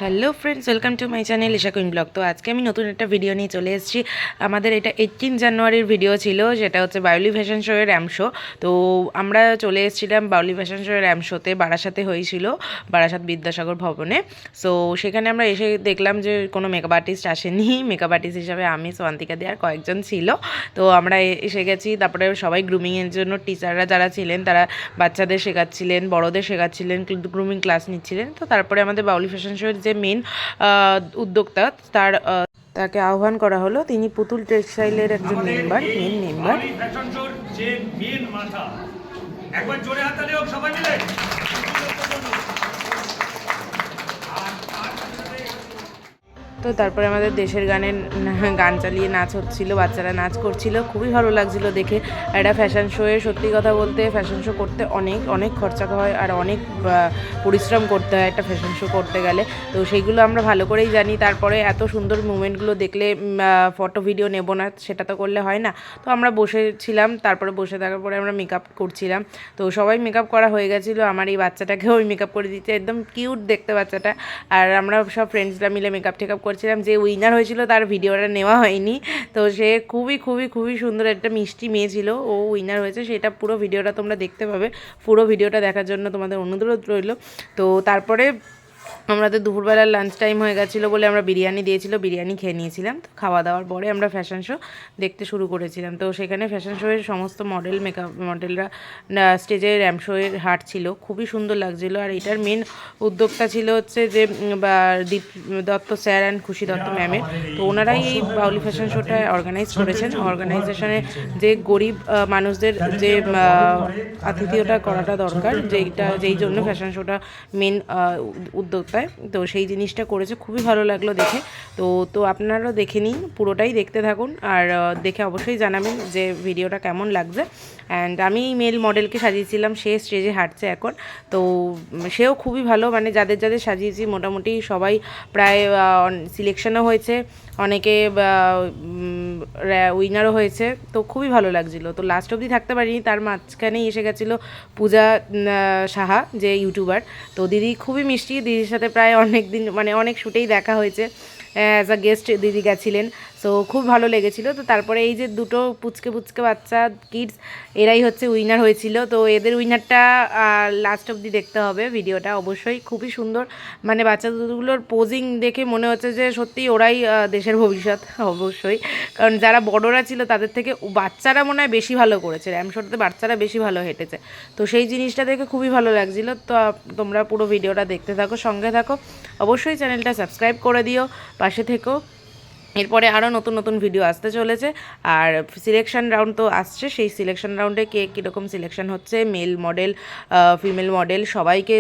Hello friends, welcome to my channel Isha queen blog. তো আজকে আমি নতুন একটা ভিডিও নিয়ে চলে এসেছি। আমাদের এটা 18 জানুয়ারির ভিডিও ছিল, যেটা হচ্ছে বাউলি ফ্যাশন শো এর র্যাম শো। তো আমরা চলে এসেছিলাম বাউলি ফ্যাশন শো এর র্যাম শোতে, বারাসাতে হয়েছিল, বারাসাত বিদ্যাসাগর ভবনে। সো সেখানে আমরা এসে দেখলাম যে কোনো মেকআপ আর্টিস্ট আসেনি। মেকআপ আর্টিস্ট হিসাবে আমি, সোয়ান্তিকা দি আর কয়েকজন ছিল। তো আমরা এসে গেছি। তারপরে সবাই গ্রুমিংয়ের জন্য টিচাররা যারা ছিলেন তারা বাচ্চাদের শেখাচ্ছিলেন, বড়দের শেখাচ্ছিলেন, গ্রুমিং ক্লাস নিচ্ছিলেন। তো তারপরে আমাদের বাউলি ফ্যাশন শো এর যে মেন উদ্যোক্তা তাকে আহ্বান করা হলো। তিনি পুতুল টেক্সটাইলের একজন মেম্বার, মেন মেম্বার। একবার জোরে হাততালি হোক সবাই মিলে। তো তারপরে আমাদের দেশের গান চালিয়ে নাচ হচ্ছিল, বাচ্চারা নাচ করছিল, খুবই ভালো লাগছিল দেখে। একটা ফ্যাশন শোয়ে সত্যি কথা বলতে ফ্যাশন শো করতে অনেক অনেক খরচা হয় আর অনেক পরিশ্রম করতে হয় একটা ফ্যাশন শো করতে গেলে। তো সেইগুলো আমরা ভালো করেই জানি। তারপরে এত সুন্দর মুমেন্টগুলো দেখলে ফটো ভিডিও নেব না, সেটা তো করলে হয় না। তো আমরা বসেছিলাম, তারপরে বসে থাকার পরে আমরা মেকআপ করছিলাম। তো সবাই মেকআপ করা হয়ে গেছিলো। আমার এই বাচ্চাটাকেও ওই মেকআপ করে দিচ্ছে, একদম কিউট দেখতে বাচ্চাটা। আর আমরা সব ফ্রেন্ডসরা মিলে মেকআপ টেকআপ করছিলাম। যে উইনার হয়েছিল তার ভিডিওটা নেওয়া হয়নি। তো সে খুবই খুবই খুবই সুন্দর একটা মিষ্টি মেয়ে ছিল, ও উইনার হয়েছে। সেটা পুরো ভিডিওটা তোমরা দেখতে পাবে। পুরো ভিডিওটা দেখার জন্য তোমাদের অনুরোধ রইল। তো তারপরে আমাদের দুপুরবেলার লাঞ্চ টাইম হয়ে গেছিলো বলে আমরা বিরিয়ানি দিয়েছিল, বিরিয়ানি খেয়ে নিয়েছিলাম। তো খাওয়া দাওয়ার পরে আমরা ফ্যাশন শো দেখতে শুরু করেছিলাম। তো সেখানে ফ্যাশন শোয়ের সমস্ত মডেলরা স্টেজে র্যাম্প শোয়ের হাঁটছিল, খুবই সুন্দর লাগছিলো। আর এটার মেন উদ্যোক্তা ছিল হচ্ছে যে দীপ দত্ত স্যার অ্যান্ড খুশি দত্ত ম্যামের। তো ওনারাই এই বাউলি ফ্যাশন শোটা অর্গানাইজ করেছেন। অর্গানাইজেশনে যে গরিব মানুষদের যে আতিথেয়তা করাটা দরকার, যেই জন্য ফ্যাশন শোটা মেন উদ্যোক্তা। তো সেই জিনিসটা করেছে, খুবই ভালো লাগলো দেখে। তো আপনারাও দেখে নিন, পুরোটাই দেখতে থাকুন। আর দেখে অবশ্যই জানাবেন যে ভিডিওটা কেমন লাগছে। অ্যান্ড আমি মেল মডেলকে সাজিয়েছিলাম, সে স্টেজে হাঁটছে এখন। তো সেও খুবই ভালো, মানে যাদের যাদের সাজিয়েছি মোটামুটি সবাই প্রায় সিলেকশনও হয়েছে, অনেকে উইনারও হয়েছে। তো খুবই ভালো লাগছিলো। তো লাস্ট অবধি থাকতে পারিনি, তার মাঝখানেই এসে গেছিলো পূজা সাহা, যে ইউটিউবার। তো দিদি খুবই মিষ্টি, দিদির সাথে প্রায় অনেক দিন মানে অনেক শ্যুটেই দেখা হয়েছে, অ্যাজ আ গেস্ট দিদি গেছিলেন। সো খুব ভালো লেগেছিলো। তো তারপরে এই যে দুটো পুচকে বাচ্চা কিডস, এরাই হচ্ছে উইনার হয়েছিল। তো এদের উইনারটা লাস্ট অবধি দেখতে হবে ভিডিওটা অবশ্যই। খুবই সুন্দর, মানে বাচ্চা দুটোগুলোর পোজিং দেখে মনে হচ্ছে যে সত্যি ওরাই দেশের ভবিষ্যৎ অবশ্যই। কারণ যারা বড়রা ছিল তাদের থেকে বাচ্চারা মনে হয় বেশি ভালো করেছে, র্যাম শোতে বাচ্চারা বেশি ভালো হেঁটেছে। তো সেই জিনিসটা দেখে খুবই ভালো লাগছিলো। তো তোমরা পুরো ভিডিওটা দেখতে থাকো, সঙ্গে থাকো, অবশ্যই চ্যানেলটা সাবস্ক্রাইব করে দিও, পাশে থেকো। এরপরে আরও নতুন নতুন ভিডিও আসতে চলেছে। আর সিলেকশন রাউন্ড তো আসছে, সেই সিলেকশন রাউন্ডে কে কীরকম সিলেকশন হচ্ছে, মেল মডেল ফিমেল মডেল সবাইকে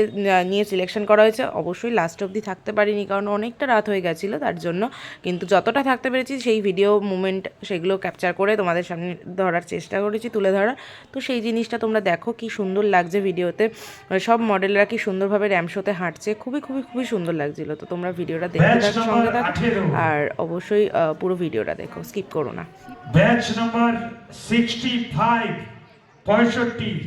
নিয়ে সিলেকশন করা হয়েছে। অবশ্যই লাস্ট অবধি থাকতে পারিনি, কারণ অনেকটা রাত হয়ে গেছিলো তার জন্য। কিন্তু যতটা থাকতে পেরেছি সেই ভিডিও মুমেন্ট সেগুলো ক্যাপচার করে তোমাদের সামনে ধরার চেষ্টা করেছি, তুলে ধরার। তো সেই জিনিসটা তোমরা দেখো, কি সুন্দর লাগছে ভিডিওতে। সব মডেলরা কি সুন্দরভাবে র্যাম শোতে হাঁটছে, খুবই খুবই খুবই সুন্দর লাগছিলো। তো তোমরা ভিডিওটা দেখতে থাকো, সঙ্গে থাকো। আর অবশ্যই পুরো ভিডিওটা দেখো, স্কিপ করো না। ব্যাচ নাম্বার 65 65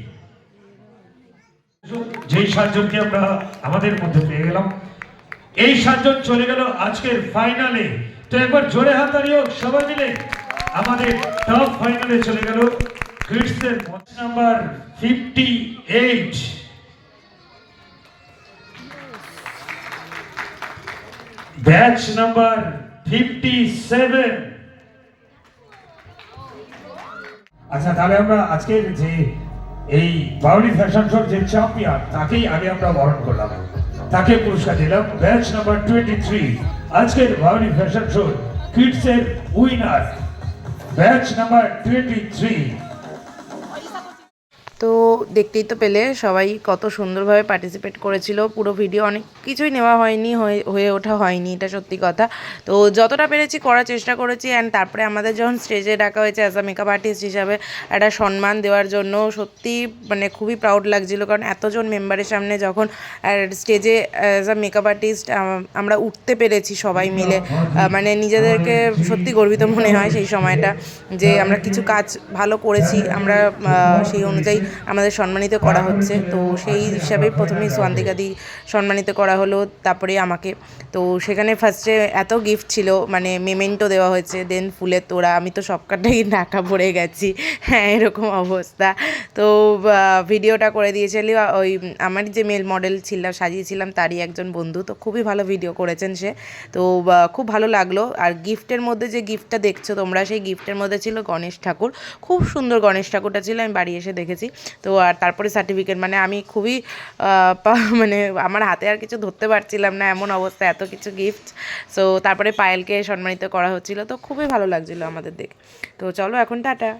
যেই সাতজনকে আমরা আমাদের মধ্যে পেয়ে গেলাম, এই সাতজন চলে গেল আজকের ফাইনালে। তো একবার জোরে হাততালি হোক সবাই মিলে। আমাদের টপ ফাইনালে চলে গেল কিডসের ব্যাচ নাম্বার 58, ব্যাচ নাম্বার 57। আচ্ছা, তাহলে আমরা আজকের যে এই বাউলি ফ্যাশন শোর যে চ্যাম্পিয়ন, তাকেই আগে আমরা বরণ করলাম, তাকে পুরস্কার দিলাম। ব্যাচ নাম্বার 23 আজকের বাউলি ফ্যাশন শোর কিডসের উইনার, ব্যাচ নাম্বার 23। তো দেখতেই তো পেলে সবাই কত সুন্দরভাবে পার্টিসিপেট করেছিল। পুরো ভিডিও অনেক কিছুই নেওয়া হয়নি, হয়ে ওঠা হয়নি, এটা সত্যি কথা। তো যতটা পেরেছি করার চেষ্টা করেছি। অ্যান্ড তারপরে আমাদের যখন স্টেজে ডাকা হয়েছে অ্যাজ আ মেকআপ আর্টিস্ট হিসাবে একটা সম্মান দেওয়ার জন্য, সত্যি মানে খুবই প্রাউড লাগছিলো। কারণ এতজন মেম্বারের সামনে যখন স্টেজে অ্যাজ আ মেকআপ আর্টিস্ট আমরা উঠতে পেরেছি সবাই মিলে, মানে নিজেদেরকে সত্যি গর্বিত মনে হয় সেই সময়টা, যে আমরা কিছু কাজ ভালো করেছি। আমরা সেই অনুযায়ী আমাদের সম্মানিত করা হচ্ছে। তো সেই হিসাবেই প্রথমেই সোয়ান্তিকাদি সম্মানিত করা হলো, তারপরে আমাকে। তো সেখানে ফার্স্টে এত গিফট ছিল, মানে মেমেন্টো দেওয়া হয়েছে, দেন ফুলের তোড়া, আমি তো সবকটাই ঢাকা পড়ে গেছি, হ্যাঁ এরকম অবস্থা। তো ভিডিওটা করে দিয়েছিল ওই আমার যে মেল মডেল ছিলাম, সাজিয়েছিলাম, তারই একজন বন্ধু। তো খুবই ভালো ভিডিও করেছেন সে। তো খুব ভালো লাগলো। আর গিফটের মধ্যে যে গিফটটা দেখছো তোমরা, সেই গিফটের মধ্যে ছিল গণেশ ঠাকুর। খুব সুন্দর গণেশ ঠাকুরটা ছিল, আমি বাড়ি এসে দেখেছি। তো আর তারপরে সার্টিফিকেট, মানে আমি খুবই মানে আমার হাতে আর কিছু ধরতে পারছিলাম না, এমন অবস্থা, এত কিছু গিফট। সো তারপরে পায়েলকে সম্মানিত করা হচ্ছিল, তো খুবই ভালো লাগছিলো আমাদের দেখে। তো চলো এখন টাটা।